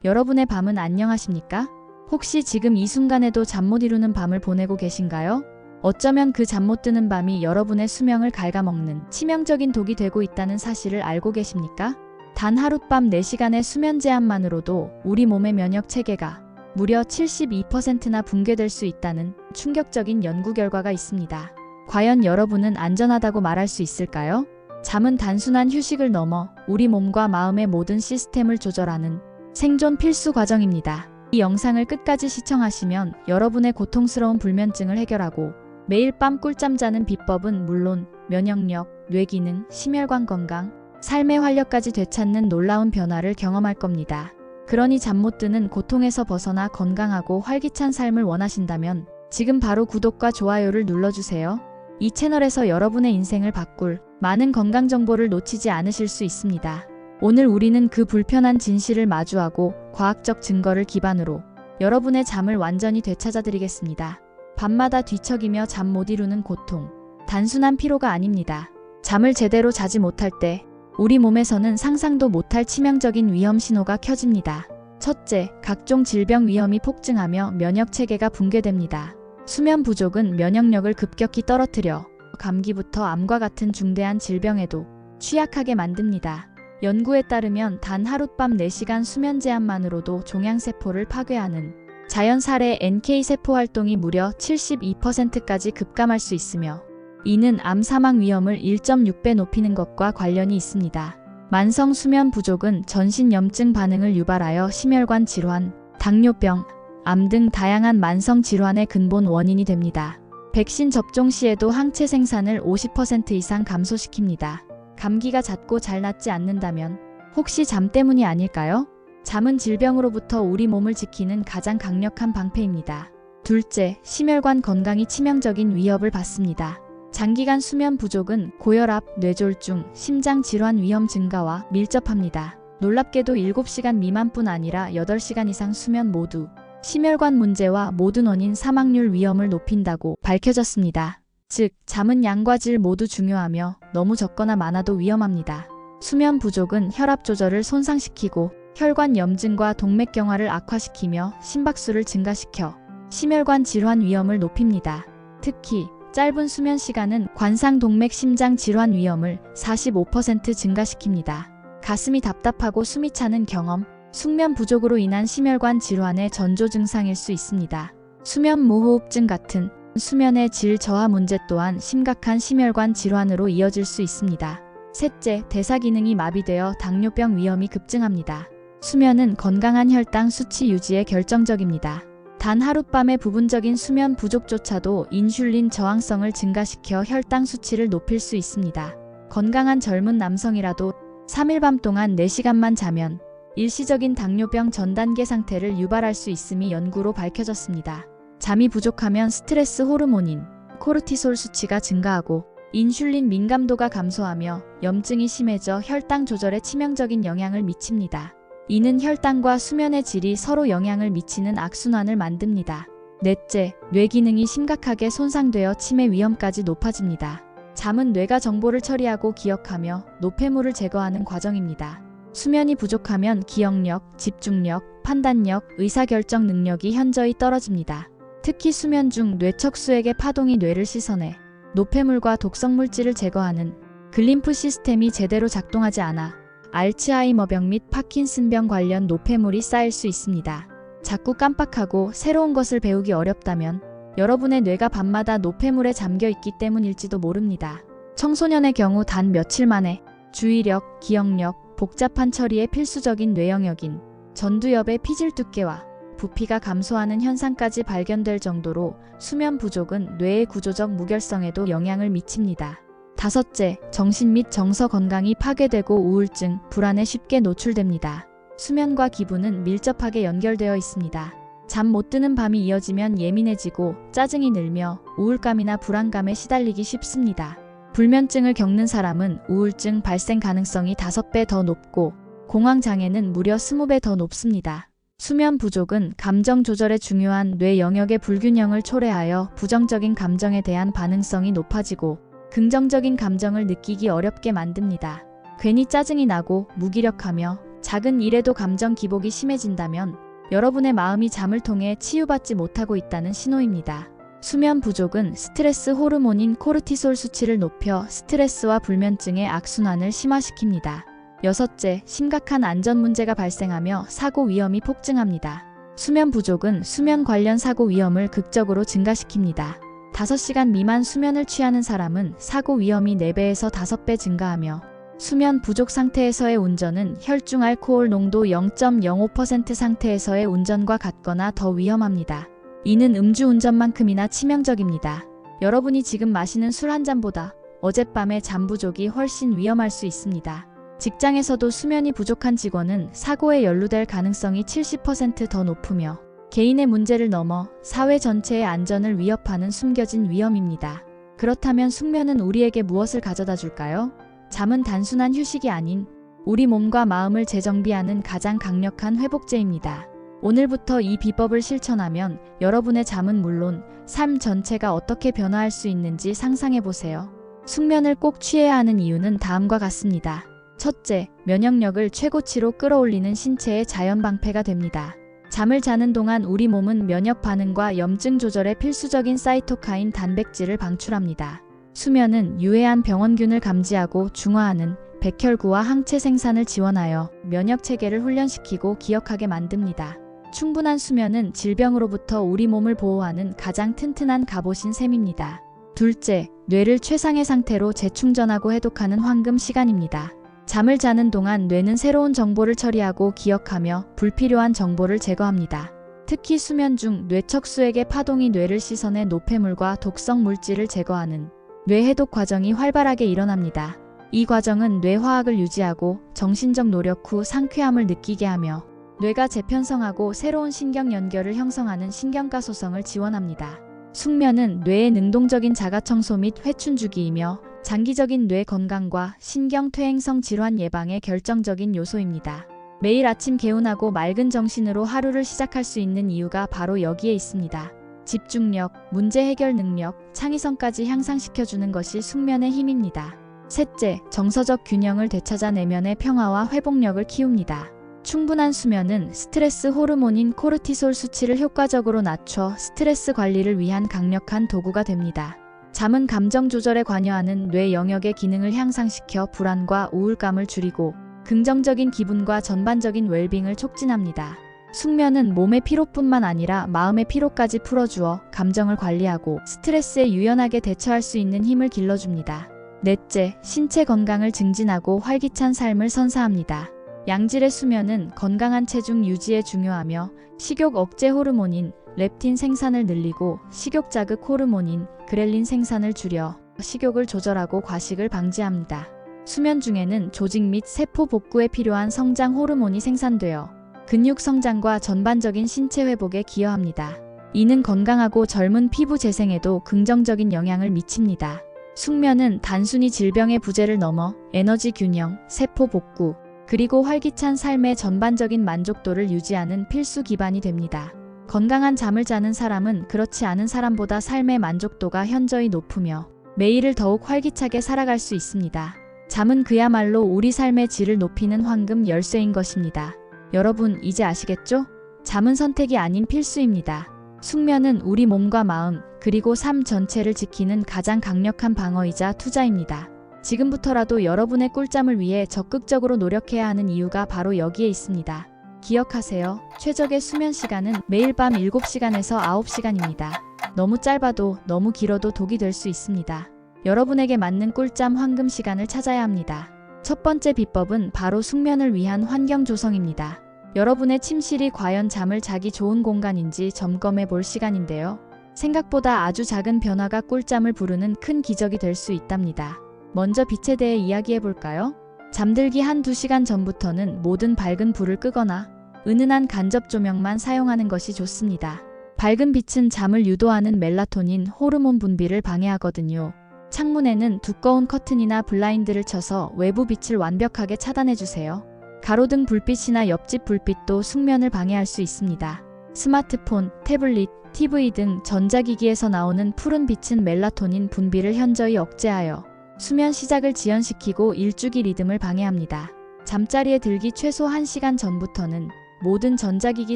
여러분의 밤은 안녕하십니까? 혹시 지금 이 순간에도 잠 못 이루는 밤을 보내고 계신가요? 어쩌면 그 잠 못 드는 밤이 여러분의 수명을 갉아먹는 치명적인 독이 되고 있다는 사실을 알고 계십니까? 단 하룻밤 4시간의 수면 제한만으로도 우리 몸의 면역 체계가 무려 72%나 붕괴될 수 있다는 충격적인 연구 결과가 있습니다. 과연 여러분은 안전하다고 말할 수 있을까요? 잠은 단순한 휴식을 넘어 우리 몸과 마음의 모든 시스템을 조절하는 생존 필수 과정입니다. 이 영상을 끝까지 시청하시면 여러분의 고통스러운 불면증을 해결하고 매일 밤 꿀잠 자는 비법은 물론 면역력, 뇌기능, 심혈관 건강, 삶의 활력까지 되찾는 놀라운 변화를 경험할 겁니다. 그러니 잠 못 드는 고통에서 벗어나 건강하고 활기찬 삶을 원하신다면 지금 바로 구독과 좋아요를 눌러주세요. 이 채널에서 여러분의 인생을 바꿀 많은 건강 정보를 놓치지 않으실 수 있습니다. 오늘 우리는 그 불편한 진실을 마주하고 과학적 증거를 기반으로 여러분의 잠을 완전히 되찾아드리겠습니다. 밤마다 뒤척이며 잠 못 이루는 고통. 단순한 피로가 아닙니다. 잠을 제대로 자지 못할 때 우리 몸에서는 상상도 못할 치명적인 위험 신호가 켜집니다. 첫째, 각종 질병 위험이 폭증하며 면역 체계가 붕괴됩니다. 수면 부족은 면역력을 급격히 떨어뜨려 감기부터 암과 같은 중대한 질병에도 취약하게 만듭니다. 연구에 따르면 단 하룻밤 4시간 수면 제한만으로도 종양세포를 파괴하는 자연살해 NK세포 활동이 무려 72%까지 급감할 수 있으며 이는 암 사망 위험을 1.6배 높이는 것과 관련이 있습니다. 만성 수면 부족은 전신염증 반응을 유발하여 심혈관 질환, 당뇨병, 암 등 다양한 만성 질환의 근본 원인이 됩니다. 백신 접종 시에도 항체 생산을 50% 이상 감소시킵니다. 감기가 잦고 잘 낫지 않는다면 혹시 잠 때문이 아닐까요? 잠은 질병으로부터 우리 몸을 지키는 가장 강력한 방패입니다. 둘째, 심혈관 건강이 치명적인 위협을 받습니다. 장기간 수면 부족은 고혈압, 뇌졸중, 심장 질환 위험 증가와 밀접합니다. 놀랍게도 7시간 미만뿐 아니라 8시간 이상 수면 모두 심혈관 문제와 모든 원인 사망률 위험을 높인다고 밝혀졌습니다. 즉, 잠은 양과 질 모두 중요하며 너무 적거나 많아도 위험합니다. 수면 부족은 혈압 조절을 손상시키고 혈관 염증과 동맥경화를 악화시키며 심박수를 증가시켜 심혈관 질환 위험을 높입니다. 특히 짧은 수면 시간은 관상 동맥 심장 질환 위험을 45% 증가시킵니다. 가슴이 답답하고 숨이 차는 경험, 숙면 부족으로 인한 심혈관 질환의 전조 증상일 수 있습니다. 수면 무호흡증 같은 수면의 질 저하 문제 또한 심각한 심혈관 질환으로 이어질 수 있습니다. 셋째, 대사 기능이 마비되어 당뇨병 위험이 급증합니다. 수면은 건강한 혈당 수치 유지에 결정적입니다. 단 하룻밤의 부분적인 수면 부족조차도 인슐린 저항성을 증가시켜 혈당 수치를 높일 수 있습니다. 건강한 젊은 남성이라도 3일 밤 동안 4시간만 자면 일시적인 당뇨병 전 단계 상태를 유발할 수 있음이 연구로 밝혀졌습니다. 잠이 부족하면 스트레스 호르몬인 코르티솔 수치가 증가하고 인슐린 민감도가 감소하며 염증이 심해져 혈당 조절에 치명적인 영향을 미칩니다. 이는 혈당과 수면의 질이 서로 영향을 미치는 악순환을 만듭니다. 넷째, 뇌 기능이 심각하게 손상되어 치매 위험까지 높아집니다. 잠은 뇌가 정보를 처리하고 기억하며 노폐물을 제거하는 과정입니다. 수면이 부족하면 기억력, 집중력, 판단력, 의사결정 능력이 현저히 떨어집니다. 특히 수면 중 뇌척수액의 파동이 뇌를 씻어내 노폐물과 독성물질을 제거하는 글림프 시스템이 제대로 작동하지 않아 알츠하이머병 및 파킨슨병 관련 노폐물이 쌓일 수 있습니다. 자꾸 깜빡하고 새로운 것을 배우기 어렵다면 여러분의 뇌가 밤마다 노폐물에 잠겨 있기 때문일지도 모릅니다. 청소년의 경우 단 며칠 만에 주의력, 기억력, 복잡한 처리에 필수적인 뇌 영역인 전두엽의 피질 두께와 부피가 감소하는 현상까지 발견될 정도로 수면 부족은 뇌의 구조적 무결성에도 영향을 미칩니다. 다섯째, 정신 및 정서 건강이 파괴되고 우울증, 불안에 쉽게 노출됩니다. 수면과 기분은 밀접하게 연결되어 있습니다. 잠 못 드는 밤이 이어지면 예민해지고 짜증이 늘며 우울감이나 불안감에 시달리기 쉽습니다. 불면증을 겪는 사람은 우울증 발생 가능성이 5배 더 높고 공황장애는 무려 20배 더 높습니다. 수면 부족은 감정 조절에 중요한 뇌 영역의 불균형을 초래하여 부정적인 감정에 대한 반응성이 높아지고 긍정적인 감정을 느끼기 어렵게 만듭니다. 괜히 짜증이 나고 무기력하며 작은 일에도 감정 기복이 심해진다면 여러분의 마음이 잠을 통해 치유받지 못하고 있다는 신호입니다. 수면 부족은 스트레스 호르몬인 코르티솔 수치를 높여 스트레스와 불면증의 악순환을 심화시킵니다. 여섯째, 심각한 안전 문제가 발생하며 사고 위험이 폭증합니다. 수면 부족은 수면 관련 사고 위험을 극적으로 증가시킵니다. 5시간 미만 수면을 취하는 사람은 사고 위험이 4배에서 5배 증가하며 수면 부족 상태에서의 운전은 혈중 알코올 농도 0.05% 상태에서의 운전과 같거나 더 위험합니다. 이는 음주운전만큼이나 치명적입니다. 여러분이 지금 마시는 술 한 잔보다 어젯밤의 잠 부족이 훨씬 위험할 수 있습니다. 직장에서도 수면이 부족한 직원은 사고에 연루될 가능성이 70% 더 높으며 개인의 문제를 넘어 사회 전체의 안전을 위협하는 숨겨진 위험입니다. 그렇다면 숙면은 우리에게 무엇을 가져다 줄까요? 잠은 단순한 휴식이 아닌 우리 몸과 마음을 재정비하는 가장 강력한 회복제입니다. 오늘부터 이 비법을 실천하면 여러분의 잠은 물론 삶 전체가 어떻게 변화할 수 있는지 상상해보세요. 숙면을 꼭 취해야 하는 이유는 다음과 같습니다. 첫째, 면역력을 최고치로 끌어올리는 신체의 자연 방패가 됩니다. 잠을 자는 동안 우리 몸은 면역 반응과 염증 조절에 필수적인 사이토카인 단백질을 방출합니다. 수면은 유해한 병원균을 감지하고 중화하는 백혈구와 항체 생산을 지원하여 면역 체계를 훈련시키고 기억하게 만듭니다. 충분한 수면은 질병으로부터 우리 몸을 보호하는 가장 튼튼한 갑옷인 셈입니다. 둘째, 뇌를 최상의 상태로 재충전하고 해독하는 황금 시간입니다. 잠을 자는 동안 뇌는 새로운 정보를 처리하고 기억하며 불필요한 정보를 제거합니다. 특히 수면 중 뇌척수액의 파동이 뇌를 씻어내 노폐물과 독성 물질을 제거하는 뇌해독 과정이 활발하게 일어납니다. 이 과정은 뇌화학을 유지하고 정신적 노력 후 상쾌함을 느끼게 하며 뇌가 재편성하고 새로운 신경 연결을 형성하는 신경가 소성을 지원합니다. 숙면은 뇌의 능동적인 자가청소 및 회춘주기이며 장기적인 뇌 건강과 신경퇴행성 질환 예방에 결정적인 요소입니다. 매일 아침 개운하고 맑은 정신으로 하루를 시작할 수 있는 이유가 바로 여기에 있습니다. 집중력, 문제 해결 능력, 창의성까지 향상시켜주는 것이 숙면의 힘입니다. 셋째, 정서적 균형을 되찾아 내면의 평화와 회복력을 키웁니다. 충분한 수면은 스트레스 호르몬인 코르티솔 수치를 효과적으로 낮춰 스트레스 관리를 위한 강력한 도구가 됩니다. 잠은 감정 조절에 관여하는 뇌 영역의 기능을 향상시켜 불안과 우울감을 줄이고 긍정적인 기분과 전반적인 웰빙을 촉진합니다. 숙면은 몸의 피로뿐만 아니라 마음의 피로까지 풀어주어 감정을 관리하고 스트레스에 유연하게 대처할 수 있는 힘을 길러줍니다. 넷째, 신체 건강을 증진하고 활기찬 삶을 선사합니다. 양질의 수면은 건강한 체중 유지에 중요하며 식욕 억제 호르몬인 렙틴 생산을 늘리고 식욕 자극 호르몬인 그렐린 생산을 줄여 식욕을 조절하고 과식을 방지합니다. 수면 중에는 조직 및 세포 복구에 필요한 성장 호르몬이 생산되어 근육 성장과 전반적인 신체 회복에 기여합니다. 이는 건강하고 젊은 피부 재생에도 긍정적인 영향을 미칩니다. 숙면은 단순히 질병의 부재를 넘어 에너지 균형, 세포 복구, 그리고 활기찬 삶의 전반적인 만족도를 유지하는 필수 기반이 됩니다. 건강한 잠을 자는 사람은 그렇지 않은 사람보다 삶의 만족도가 현저히 높으며 매일을 더욱 활기차게 살아갈 수 있습니다. 잠은 그야말로 우리 삶의 질을 높이는 황금 열쇠인 것입니다. 여러분, 이제 아시겠죠? 잠은 선택이 아닌 필수입니다. 숙면은 우리 몸과 마음, 그리고 삶 전체를 지키는 가장 강력한 방어이자 투자입니다. 지금부터라도 여러분의 꿀잠을 위해 적극적으로 노력해야 하는 이유가 바로 여기에 있습니다. 기억하세요. 최적의 수면 시간은 매일 밤 7시간에서 9시간입니다. 너무 짧아도 너무 길어도 독이 될 수 있습니다. 여러분에게 맞는 꿀잠 황금 시간을 찾아야 합니다. 첫 번째 비법은 바로 숙면을 위한 환경 조성입니다. 여러분의 침실이 과연 잠을 자기 좋은 공간인지 점검해 볼 시간인데요. 생각보다 아주 작은 변화가 꿀잠을 부르는 큰 기적이 될 수 있답니다. 먼저 빛에 대해 이야기해 볼까요? 잠들기 1~2시간 전부터는 모든 밝은 불을 끄거나 은은한 간접 조명만 사용하는 것이 좋습니다. 밝은 빛은 잠을 유도하는 멜라토닌 호르몬 분비를 방해하거든요. 창문에는 두꺼운 커튼이나 블라인드를 쳐서 외부 빛을 완벽하게 차단해주세요. 가로등 불빛이나 옆집 불빛도 숙면을 방해할 수 있습니다. 스마트폰, 태블릿, TV 등 전자기기에서 나오는 푸른 빛은 멜라토닌 분비를 현저히 억제하여 수면 시작을 지연시키고 일주기 리듬을 방해합니다. 잠자리에 들기 최소 1시간 전부터는 모든 전자기기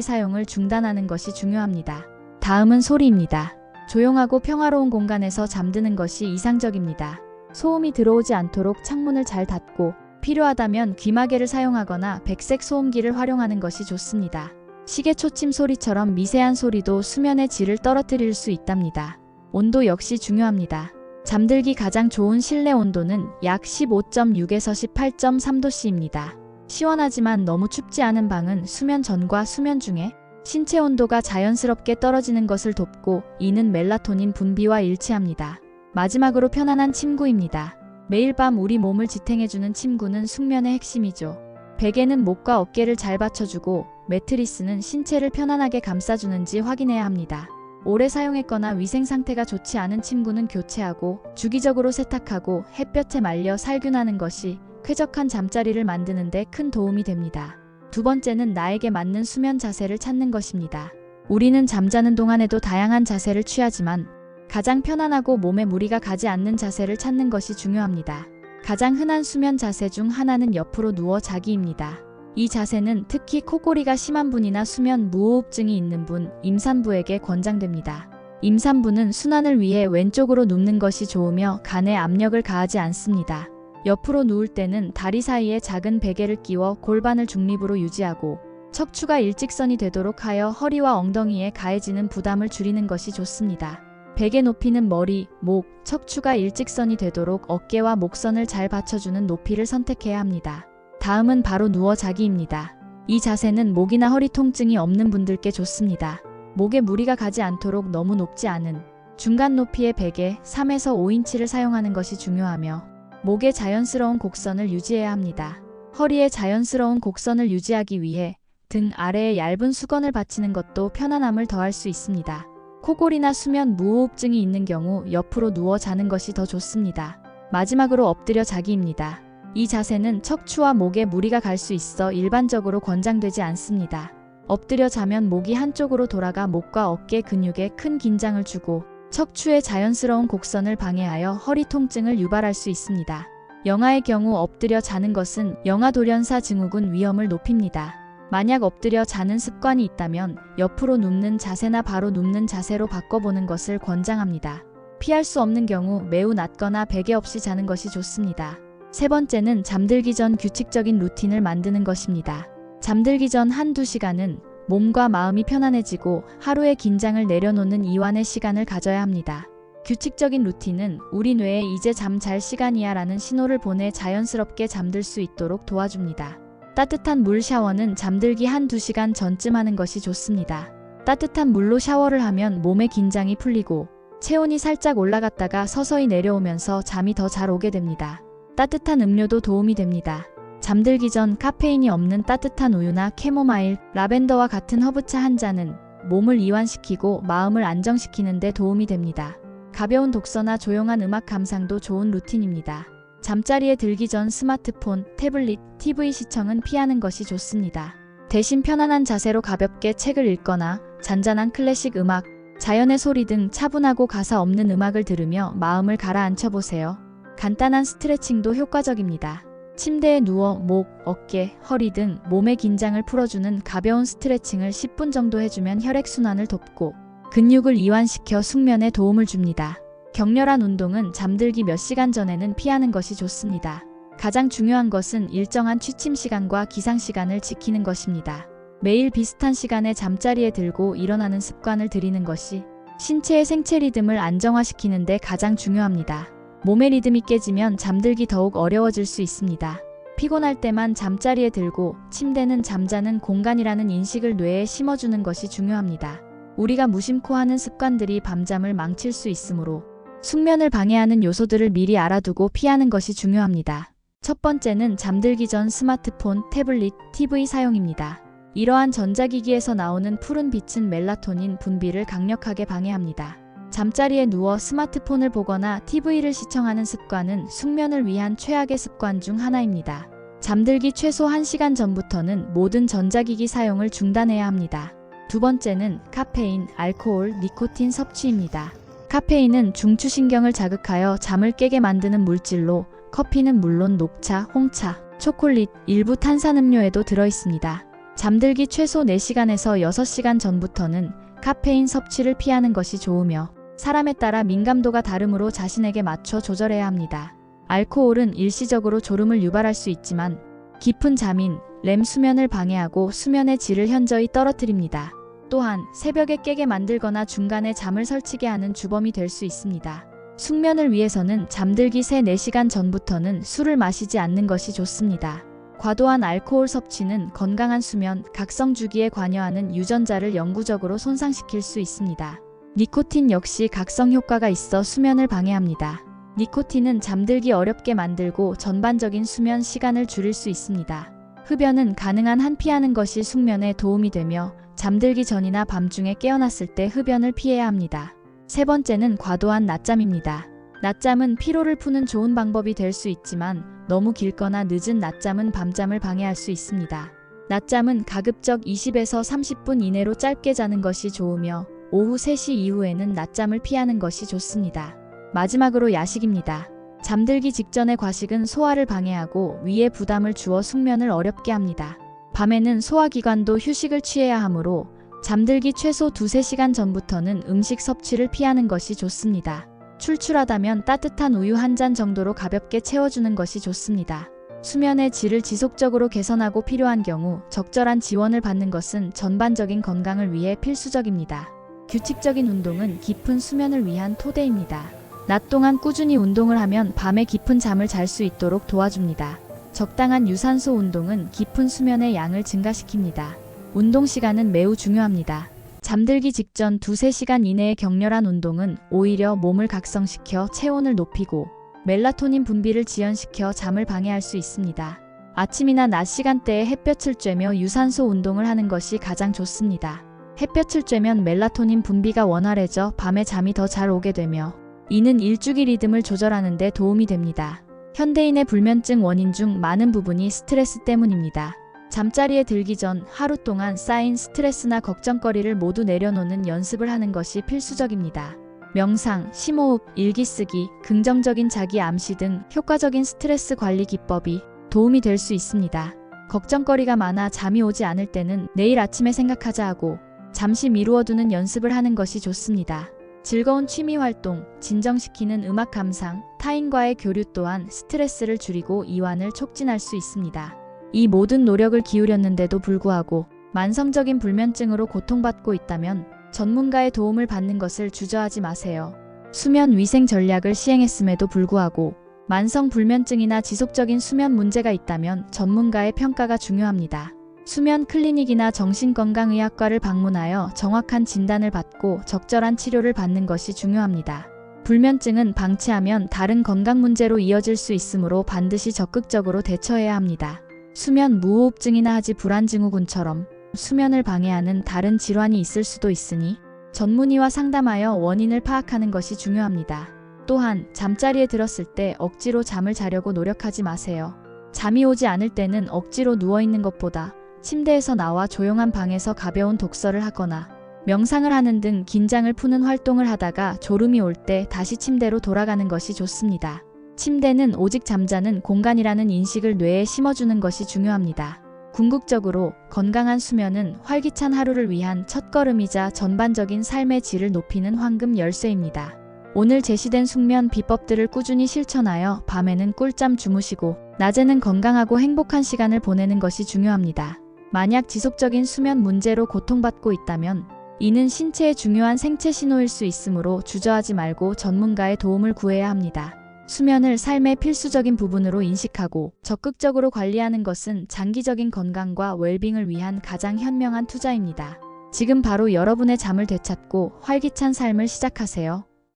사용을 중단하는 것이 중요합니다. 다음은 소리입니다. 조용하고 평화로운 공간에서 잠드는 것이 이상적입니다. 소음이 들어오지 않도록 창문을 잘 닫고 필요하다면 귀마개를 사용하거나 백색 소음기를 활용하는 것이 좋습니다. 시계 초침 소리처럼 미세한 소리도 수면의 질을 떨어뜨릴 수 있답니다. 온도 역시 중요합니다. 잠들기 가장 좋은 실내 온도는 약 15.6에서 18.3도씨입니다. 시원하지만 너무 춥지 않은 방은 수면 전과 수면 중에 신체 온도가 자연스럽게 떨어지는 것을 돕고 이는 멜라토닌 분비와 일치합니다. 마지막으로 편안한 침구입니다. 매일 밤 우리 몸을 지탱해주는 침구는 숙면의 핵심이죠. 베개는 목과 어깨를 잘 받쳐주고 매트리스는 신체를 편안하게 감싸주는지 확인해야 합니다. 오래 사용했거나 위생 상태가 좋지 않은 침구는 교체하고 주기적으로 세탁하고 햇볕에 말려 살균하는 것이 쾌적한 잠자리를 만드는 데 큰 도움이 됩니다. 두 번째는 나에게 맞는 수면 자세를 찾는 것입니다. 우리는 잠자는 동안에도 다양한 자세를 취하지만 가장 편안하고 몸에 무리가 가지 않는 자세를 찾는 것이 중요합니다. 가장 흔한 수면 자세 중 하나는 옆으로 누워 자기입니다. 이 자세는 특히 코골이가 심한 분이나 수면 무호흡증이 있는 분, 임산부에게 권장됩니다. 임산부는 순환을 위해 왼쪽으로 눕는 것이 좋으며 간에 압력을 가하지 않습니다. 옆으로 누울 때는 다리 사이에 작은 베개를 끼워 골반을 중립으로 유지하고 척추가 일직선이 되도록 하여 허리와 엉덩이에 가해지는 부담을 줄이는 것이 좋습니다. 베개 높이는 머리, 목, 척추가 일직선이 되도록 어깨와 목선을 잘 받쳐주는 높이를 선택해야 합니다. 다음은 바로 누워 자기입니다. 이 자세는 목이나 허리 통증이 없는 분들께 좋습니다. 목에 무리가 가지 않도록 너무 높지 않은 중간 높이의 베개 3에서 5인치를 사용하는 것이 중요하며 목에 자연스러운 곡선을 유지해야 합니다. 허리에 자연스러운 곡선을 유지하기 위해 등 아래에 얇은 수건을 받치는 것도 편안함을 더할 수 있습니다. 코골이나 수면 무호흡증이 있는 경우 옆으로 누워 자는 것이 더 좋습니다. 마지막으로 엎드려 자기입니다. 이 자세는 척추와 목에 무리가 갈 수 있어 일반적으로 권장되지 않습니다. 엎드려 자면 목이 한쪽으로 돌아가 목과 어깨 근육에 큰 긴장을 주고 척추의 자연스러운 곡선을 방해하여 허리 통증을 유발할 수 있습니다. 영아의 경우 엎드려 자는 것은 영아 돌연사 증후군 위험을 높입니다. 만약 엎드려 자는 습관이 있다면 옆으로 눕는 자세나 바로 눕는 자세로 바꿔보는 것을 권장합니다. 피할 수 없는 경우 매우 낮거나 베개 없이 자는 것이 좋습니다. 세 번째는 잠들기 전 규칙적인 루틴을 만드는 것입니다. 잠들기 전 1~2시간은 몸과 마음이 편안해지고 하루의 긴장을 내려놓는 이완의 시간을 가져야 합니다. 규칙적인 루틴은 우리 뇌에 이제 잠 잘 시간이야 라는 신호를 보내 자연스럽게 잠들 수 있도록 도와줍니다. 따뜻한 물 샤워는 잠들기 1~2시간 전쯤 하는 것이 좋습니다. 따뜻한 물로 샤워를 하면 몸의 긴장이 풀리고 체온이 살짝 올라갔다가 서서히 내려오면서 잠이 더 잘 오게 됩니다. 따뜻한 음료도 도움이 됩니다. 잠들기 전 카페인이 없는 따뜻한 우유나 캐모마일, 라벤더와 같은 허브차 한 잔은 몸을 이완시키고 마음을 안정시키는 데 도움이 됩니다. 가벼운 독서나 조용한 음악 감상도 좋은 루틴입니다. 잠자리에 들기 전 스마트폰, 태블릿, TV 시청은 피하는 것이 좋습니다. 대신 편안한 자세로 가볍게 책을 읽거나 잔잔한 클래식 음악, 자연의 소리 등 차분하고 가사 없는 음악을 들으며 마음을 가라앉혀 보세요. 간단한 스트레칭도 효과적입니다. 침대에 누워 목, 어깨, 허리 등 몸의 긴장을 풀어주는 가벼운 스트레칭을 10분 정도 해주면 혈액순환을 돕고 근육을 이완시켜 숙면에 도움을 줍니다. 격렬한 운동은 잠들기 몇 시간 전에는 피하는 것이 좋습니다. 가장 중요한 것은 일정한 취침 시간과 기상 시간을 지키는 것입니다. 매일 비슷한 시간에 잠자리에 들고 일어나는 습관을 들이는 것이 신체의 생체 리듬을 안정화시키는 데 가장 중요합니다. 몸의 리듬이 깨지면 잠들기 더욱 어려워질 수 있습니다. 피곤할 때만 잠자리에 들고 침대는 잠자는 공간이라는 인식을 뇌에 심어주는 것이 중요합니다. 우리가 무심코 하는 습관들이 밤잠을 망칠 수 있으므로 숙면을 방해하는 요소들을 미리 알아두고 피하는 것이 중요합니다. 첫 번째는 잠들기 전 스마트폰, 태블릿, TV 사용입니다. 이러한 전자기기에서 나오는 푸른 빛은 멜라토닌 분비를 강력하게 방해합니다. 잠자리에 누워 스마트폰을 보거나 TV를 시청하는 습관은 숙면을 위한 최악의 습관 중 하나입니다. 잠들기 최소 1시간 전부터는 모든 전자기기 사용을 중단해야 합니다. 두 번째는 카페인, 알코올, 니코틴 섭취입니다. 카페인은 중추신경을 자극하여 잠을 깨게 만드는 물질로 커피는 물론 녹차, 홍차, 초콜릿, 일부 탄산음료에도 들어있습니다. 잠들기 최소 4시간에서 6시간 전부터는 카페인 섭취를 피하는 것이 좋으며 사람에 따라 민감도가 다르므로 자신에게 맞춰 조절해야 합니다. 알코올은 일시적으로 졸음을 유발할 수 있지만 깊은 잠인 렘 수면을 방해하고 수면의 질을 현저히 떨어뜨립니다. 또한 새벽에 깨게 만들거나 중간에 잠을 설치게 하는 주범이 될 수 있습니다. 숙면을 위해서는 잠들기 3-4시간 전부터는 술을 마시지 않는 것이 좋습니다. 과도한 알코올 섭취는 건강한 수면, 각성 주기에 관여하는 유전자를 영구적으로 손상시킬 수 있습니다. 니코틴 역시 각성 효과가 있어 수면을 방해합니다. 니코틴은 잠들기 어렵게 만들고 전반적인 수면 시간을 줄일 수 있습니다. 흡연은 가능한 한 피하는 것이 숙면에 도움이 되며 잠들기 전이나 밤중에 깨어났을 때 흡연을 피해야 합니다. 세 번째는 과도한 낮잠입니다. 낮잠은 피로를 푸는 좋은 방법이 될 수 있지만 너무 길거나 늦은 낮잠은 밤잠을 방해할 수 있습니다. 낮잠은 가급적 20에서 30분 이내로 짧게 자는 것이 좋으며 오후 3시 이후에는 낮잠을 피하는 것이 좋습니다. 마지막으로 야식입니다. 잠들기 직전의 과식은 소화를 방해하고 위에 부담을 주어 숙면을 어렵게 합니다. 밤에는 소화기관도 휴식을 취해야 하므로 잠들기 최소 2-3시간 전부터는 음식 섭취를 피하는 것이 좋습니다. 출출하다면 따뜻한 우유 한 잔 정도로 가볍게 채워주는 것이 좋습니다. 수면의 질을 지속적으로 개선하고 필요한 경우 적절한 지원을 받는 것은 전반적인 건강을 위해 필수적입니다. 규칙적인 운동은 깊은 수면을 위한 토대입니다. 낮 동안 꾸준히 운동을 하면 밤에 깊은 잠을 잘 수 있도록 도와줍니다. 적당한 유산소 운동은 깊은 수면의 양을 증가시킵니다. 운동 시간은 매우 중요합니다. 잠들기 직전 2-3시간 이내의 격렬한 운동은 오히려 몸을 각성시켜 체온을 높이고 멜라토닌 분비를 지연시켜 잠을 방해할 수 있습니다. 아침이나 낮 시간대에 햇볕을 쬐며 유산소 운동을 하는 것이 가장 좋습니다. 햇볕을 쬐면 멜라토닌 분비가 원활해져 밤에 잠이 더 잘 오게 되며 이는 일주기 리듬을 조절하는 데 도움이 됩니다. 현대인의 불면증 원인 중 많은 부분이 스트레스 때문입니다. 잠자리에 들기 전 하루 동안 쌓인 스트레스나 걱정거리를 모두 내려놓는 연습을 하는 것이 필수적입니다. 명상, 심호흡, 일기쓰기, 긍정적인 자기 암시 등 효과적인 스트레스 관리 기법이 도움이 될 수 있습니다. 걱정거리가 많아 잠이 오지 않을 때는 내일 아침에 생각하자 하고 잠시 미루어두는 연습을 하는 것이 좋습니다. 즐거운 취미 활동, 진정시키는 음악 감상, 타인과의 교류 또한 스트레스를 줄이고 이완을 촉진할 수 있습니다. 이 모든 노력을 기울였는데도 불구하고 만성적인 불면증으로 고통받고 있다면 전문가의 도움을 받는 것을 주저하지 마세요. 수면 위생 전략을 시행했음에도 불구하고 만성 불면증이나 지속적인 수면 문제가 있다면 전문가의 평가가 중요합니다. 수면 클리닉이나 정신건강의학과를 방문하여 정확한 진단을 받고 적절한 치료를 받는 것이 중요합니다. 불면증은 방치하면 다른 건강 문제로 이어질 수 있으므로 반드시 적극적으로 대처해야 합니다. 수면 무호흡증이나 하지 불안 증후군처럼 수면을 방해하는 다른 질환이 있을 수도 있으니 전문의와 상담하여 원인을 파악하는 것이 중요합니다. 또한 잠자리에 들었을 때 억지로 잠을 자려고 노력하지 마세요. 잠이 오지 않을 때는 억지로 누워있는 것보다 침대에서 나와 조용한 방에서 가벼운 독서를 하거나 명상을 하는 등 긴장을 푸는 활동을 하다가 졸음이 올 때 다시 침대로 돌아가는 것이 좋습니다. 침대는 오직 잠자는 공간이라는 인식을 뇌에 심어주는 것이 중요합니다. 궁극적으로 건강한 수면은 활기찬 하루를 위한 첫걸음이자 전반적인 삶의 질을 높이는 황금 열쇠입니다. 오늘 제시된 숙면 비법들을 꾸준히 실천하여 밤에는 꿀잠 주무시고 낮에는 건강하고 행복한 시간을 보내는 것이 중요합니다. 만약 지속적인 수면 문제로 고통받고 있다면 이는 신체의 중요한 생체 신호일 수 있으므로 주저하지 말고 전문가의 도움을 구해야 합니다. 수면을 삶의 필수적인 부분으로 인식하고 적극적으로 관리하는 것은 장기적인 건강과 웰빙을 위한 가장 현명한 투자입니다. 지금 바로 여러분의 잠을 되찾고 활기찬 삶을 시작하세요.